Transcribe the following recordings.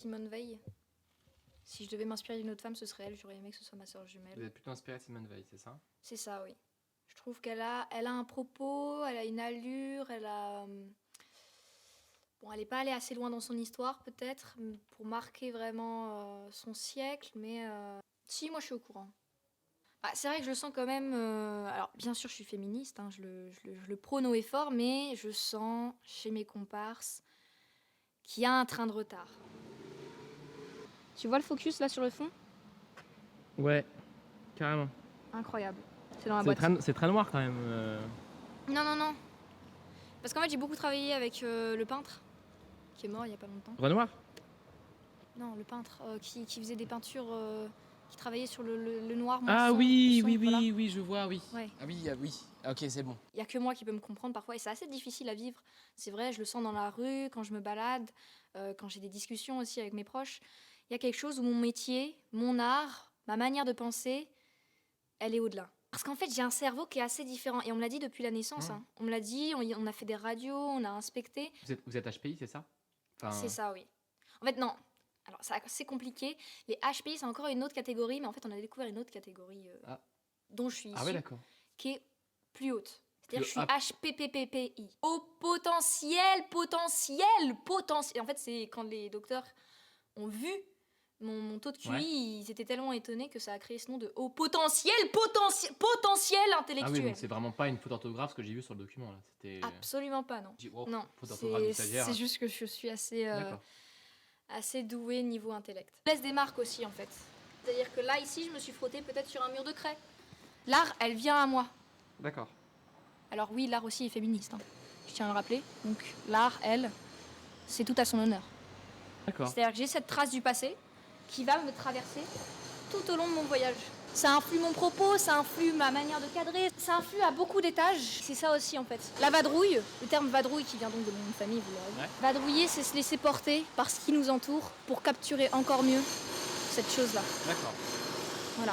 Simone Veil. Si je devais m'inspirer d'une autre femme, ce serait elle. J'aurais aimé que ce soit ma sœur Vous jumelle. êtes plutôt inspiré de Simone Veil, c'est ça? C'est ça, oui. Je trouve elle a un propos, elle a une allure, elle a... Bon, elle n'est pas allée assez loin dans son histoire, peut-être, pour marquer vraiment son siècle, mais... Si, moi, je suis au courant. Bah, c'est vrai que je le sens quand même... Alors, bien sûr, je suis féministe, hein, je le prône haut et fort, mais je sens, chez mes comparses, qu'il y a un train de retard. Tu vois le focus, là, sur le fond? Ouais, carrément. Incroyable. C'est dans la boîte. C'est très noir quand même. Non, non, non. Parce qu'en fait, j'ai beaucoup travaillé avec le peintre, qui est mort il y a pas longtemps. Renoir? Non, le peintre qui faisait des peintures, qui travaillait sur le noir, Ah moisson, oui, sombre, oui, oui, voilà. oui, je vois, oui. Ouais. Ah oui, ah oui. Ok, c'est bon. Il y a que moi qui peux me comprendre parfois, et c'est assez difficile à vivre. C'est vrai, je le sens dans la rue, quand je me balade, quand j'ai des discussions aussi avec mes proches. Il y a quelque chose où mon métier, mon art, ma manière de penser, elle est au-delà. Parce qu'en fait, j'ai un cerveau qui est assez différent. Et on me l'a dit depuis la naissance. Hein. On me l'a dit, on a fait des radios, on a inspecté. Vous êtes HPI, c'est ça? Enfin... C'est ça, oui. En fait, non. Alors, c'est compliqué. Les HPI, c'est encore une autre catégorie, mais en fait, on a découvert une autre catégorie dont je suis issue, ouais, d'accord. qui est plus haute. C'est-à-dire que je suis HPPPPI. Au potentiel. En fait, c'est quand les docteurs ont vu mon taux de QI, ils étaient tellement étonnés que ça a créé ce nom de haut potentiel intellectuel. Ah oui, donc c'est vraiment pas une faute d'orthographe ce que j'ai vu sur le document là. C'était... Absolument pas, non. Non, faute d'orthographe du stagiaire. c'est juste que je suis assez douée niveau intellect. Je laisse des marques aussi en fait. C'est-à-dire que là, ici, je me suis frottée peut-être sur un mur de craie. L'art, elle vient à moi. D'accord. Alors oui, l'art aussi est féministe, hein. Je tiens à le rappeler. Donc l'art, elle, c'est tout à son honneur. D'accord. C'est-à-dire que j'ai cette trace du passé qui va me traverser tout au long de mon voyage. Ça influe mon propos, ça influe ma manière de cadrer, ça influe à beaucoup d'étages. C'est ça aussi en fait. La vadrouille, le terme vadrouille qui vient donc de mon nom de famille, vous l'aurez vu. Vadrouiller, c'est se laisser porter par ce qui nous entoure pour capturer encore mieux cette chose-là. D'accord. Voilà.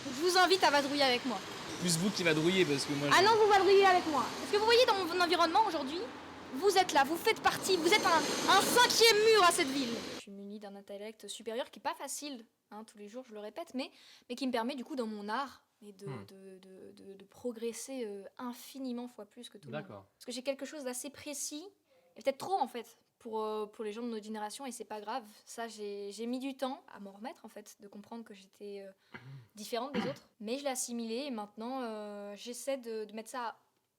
Donc, je vous invite à vadrouiller avec moi. Plus vous qui vadrouillez parce que moi... Ah non, vous vadrouillez avec moi. Parce que vous voyez dans mon environnement aujourd'hui, vous êtes là, vous faites partie, vous êtes un cinquième mur à cette ville. Je suis munie d'un intellect supérieur qui n'est pas facile, hein, tous les jours je le répète, mais qui me permet du coup dans mon art de progresser infiniment fois plus que tout le monde. Parce que j'ai quelque chose d'assez précis, et peut-être trop en fait, pour les gens de notre génération, et c'est pas grave. Ça, j'ai mis du temps à m'en remettre en fait, de comprendre que j'étais différente des autres, mais je l'ai assimilé et maintenant j'essaie de mettre ça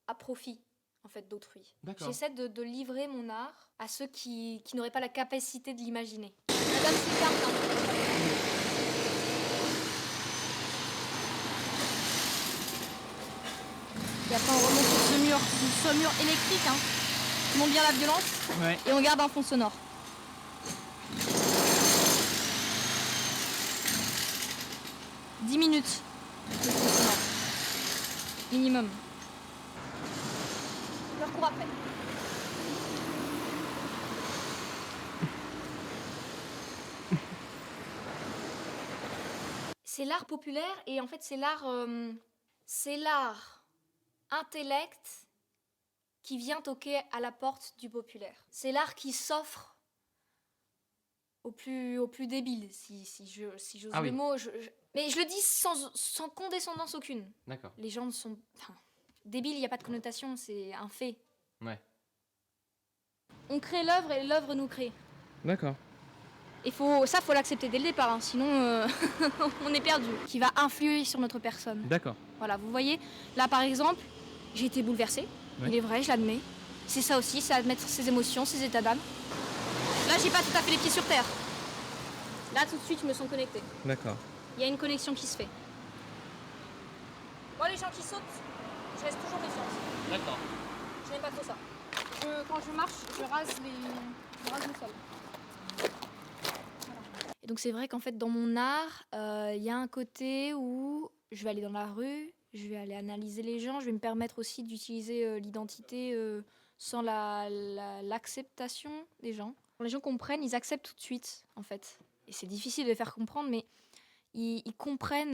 à profit en fait d'autrui. J'essaie de livrer mon art à ceux qui n'auraient pas la capacité de l'imaginer. Madame Sicard, et après on remonte sur ce mur électrique, hein, qui monte bien la violence, et on garde un fond sonore. « 10 minutes de fond sonore. Minimum. Je leur cours après. C'est l'art populaire et en fait c'est l'art intellect qui vient toquer à la porte du populaire. C'est l'art qui s'offre au plus débile, si j'ose le mot. Mais je le dis sans condescendance aucune. D'accord. Les gens sont... débile, il n'y a pas de connotation, c'est un fait. Ouais. On crée l'œuvre et l'œuvre nous crée. D'accord. Et faut l'accepter dès le départ, hein, sinon on est perdu. Qui va influer sur notre personne. D'accord. Voilà, vous voyez, là par exemple, j'ai été bouleversée. Il est vrai, je l'admets. C'est ça aussi, c'est admettre ses émotions, ses états d'âme. Là, j'ai pas tout à fait les pieds sur terre. Là, tout de suite, je me sens connectée. D'accord. Il y a une connexion qui se fait. Moi, les gens qui sautent, je reste toujours méfiante. D'accord. Je n'aime pas trop ça. Quand je marche, je rase le sol. Et donc c'est vrai qu'en fait dans mon art, il y a un côté où je vais aller dans la rue, je vais aller analyser les gens, je vais me permettre aussi d'utiliser l'identité sans l'acceptation des gens. Quand les gens comprennent, ils acceptent tout de suite en fait. Et c'est difficile de les faire comprendre, mais ils comprennent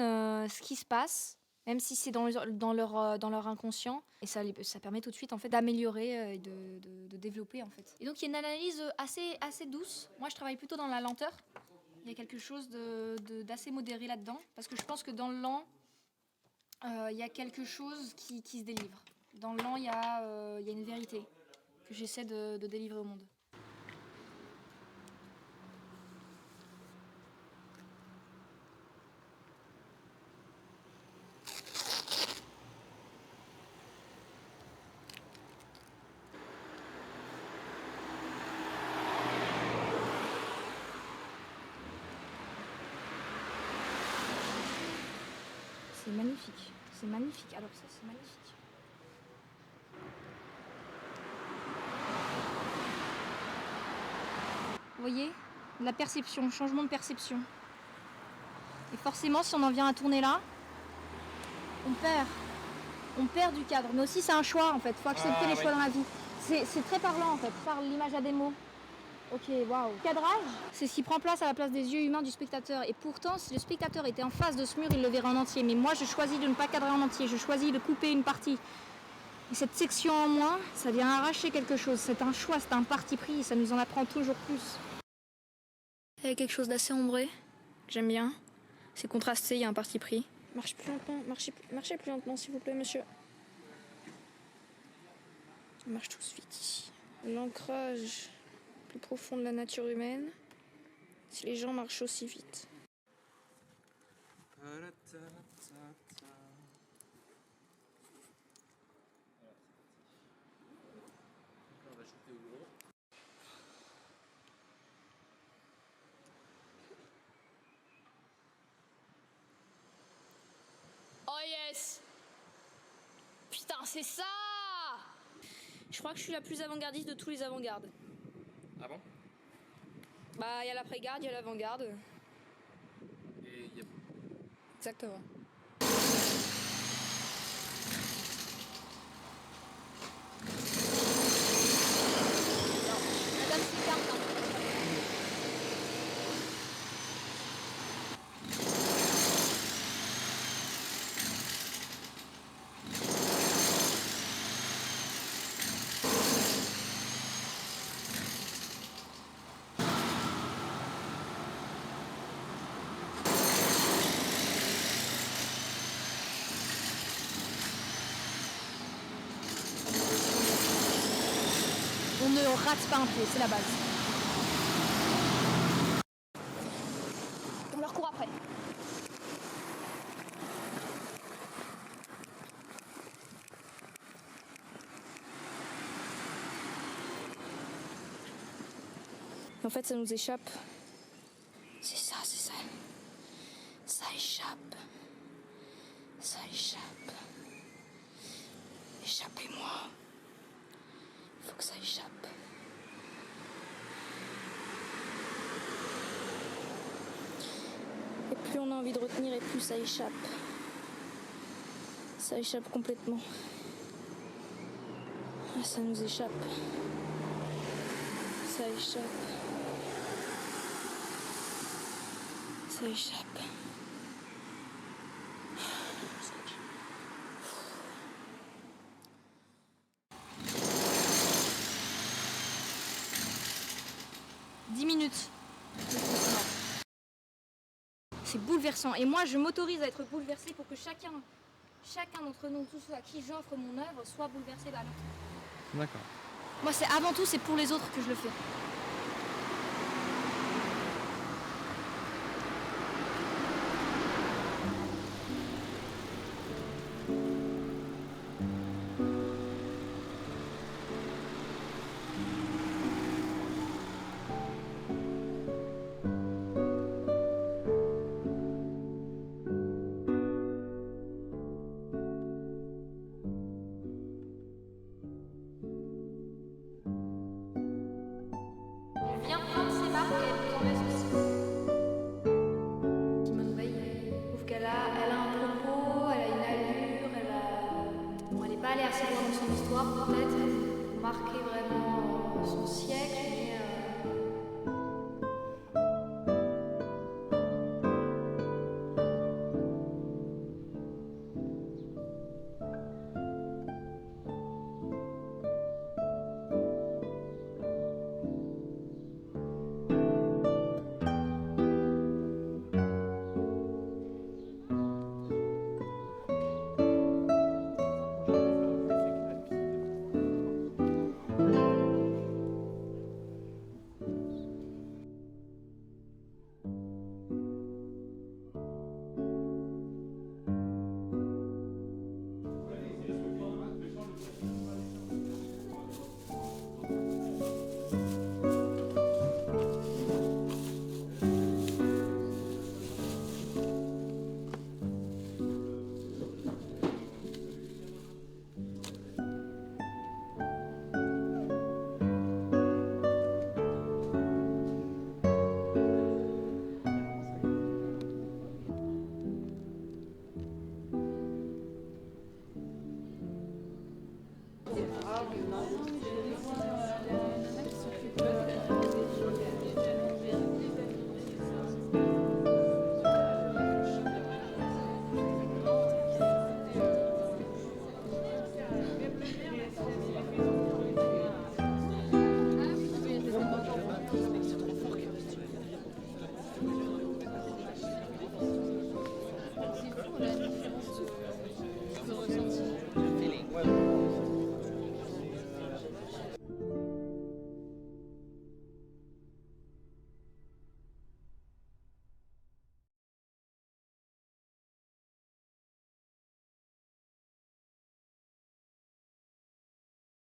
ce qui se passe même si c'est dans leur inconscient. Et ça permet tout de suite en fait, d'améliorer et de développer. En fait. Et donc il y a une analyse assez douce. Moi je travaille plutôt dans la lenteur. Il y a quelque chose d'assez modéré là-dedans. Parce que je pense que dans le lent, il y a quelque chose qui se délivre. Dans le lent, il y a une vérité que j'essaie de délivrer au monde. C'est magnifique, c'est magnifique. Alors ça, c'est magnifique. Vous voyez, la perception, changement de perception. Et forcément, si on en vient à tourner là, on perd du cadre. Mais aussi, c'est un choix en fait. Il faut accepter les choix dans la vie. C'est très parlant en fait. Parle l'image à des mots. Ok, waouh. Cadrage, c'est ce qui prend place à la place des yeux humains du spectateur. Et pourtant, si le spectateur était en face de ce mur, il le verrait en entier. Mais moi, je choisis de ne pas cadrer en entier. Je choisis de couper une partie. Et cette section en moins, ça vient arracher quelque chose. C'est un choix, c'est un parti pris. Et ça nous en apprend toujours plus. Il y a quelque chose d'assez ombré. J'aime bien. C'est contrasté, il y a un parti pris. Marchez plus lentement, marchez plus lentement, s'il vous plaît, monsieur. On marche tous vite ici. L'ancrage plus profond de la nature humaine, si les gens marchent aussi vite. Oh yes! Putain, c'est ça! Je crois que je suis la plus avant-gardiste de tous les avant-gardes. Ah bon? Bah, il y a l'après-garde, il y a l'avant-garde. Et il y a... Exactement. Madame Sicard, on ne rate pas un pied, c'est la base. On leur court après. En fait, ça nous échappe. C'est ça, c'est ça. Ça échappe. Ça échappe. Échappez-moi. Il faut que ça échappe. Et plus on a envie de retenir et plus ça échappe. Ça échappe complètement. Ah, ça nous échappe. Ça échappe. Ça échappe. C'est bouleversant. Et moi, je m'autorise à être bouleversée pour que chacun d'entre nous, tous ceux à qui j'offre mon œuvre, soit bouleversé. D'accord. Moi, avant tout, c'est pour les autres que je le fais. Viens prendre ses marques et elle vous en laisse aussi. Simone Veil, je trouve qu'elle a un propos, elle a une allure, Bon, elle n'est pas allée assez loin dans son histoire peut-être, pour marquer vraiment son siècle, mais... prochaine.